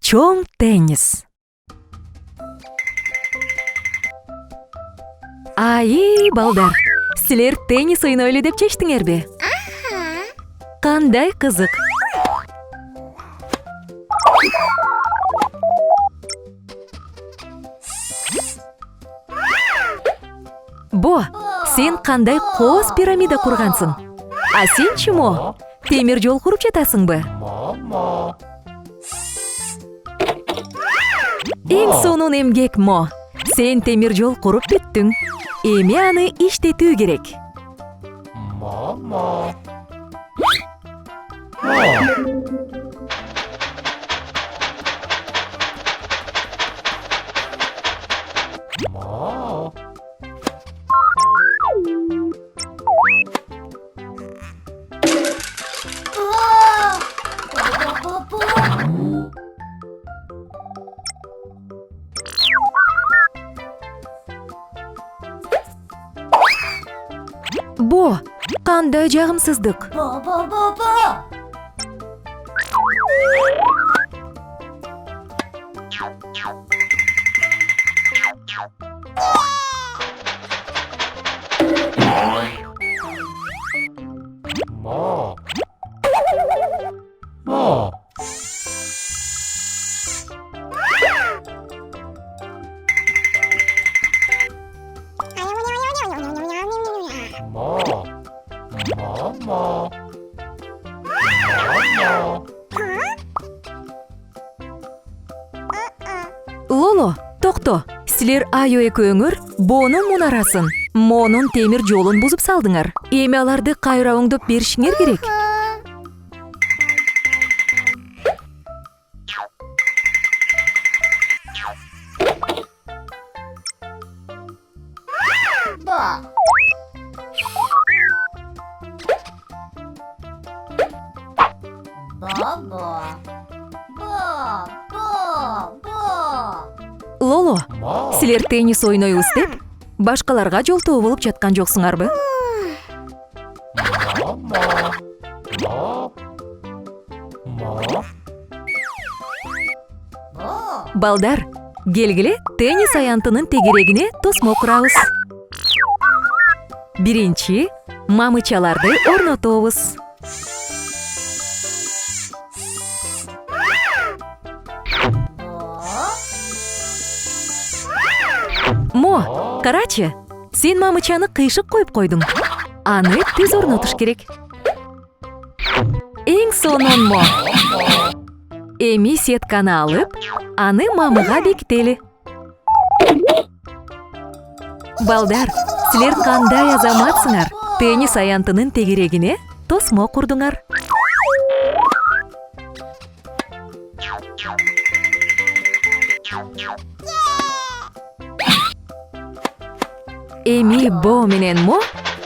чоң теннис. Ай, балдар, силер теннис ойнойлу деп чечтиңерби? Кандай кызык. Бо, сен кандай кооз пирамида кургансың? А сенчи Мо? Темир жол куруп жатасыңбы? Эң сонун эмгек, Мо. Сен темир жол куруп бүттүң. Эми аны иштетүү керек. Бо, кандай жагымсыздык. Лоло, токто. Силер Айо экөөңөр Бонун мунарасын, Монун темир жолун бузуп салдыңар. Эми аларды кайра оңдоп беришиңер керек. Лоло, силер теннис ойнойбуз деп башкаларга жолтоо болуп жаткан жоксуңарбы? Балдар, келгиле теннис аянтынын тегерегине тосмо курабыз. Биринчи, мамычаларды орнотобуз. Мо, карачы, сен мамычаны кыйшык коюп койдуң. Аны түз орнотуш керек. Эң сонун, Мо. Эми сетканы алып, аны мамыга бекители. Балдар, силер кандай азаматсыңар? Теннис аянтынын тегерегине тосмо курдуңар. Эми Бо менен Мо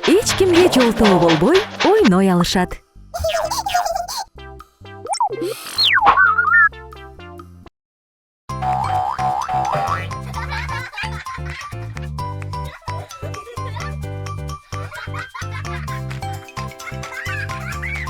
эч кимге жолтоо болбой ойной алышат.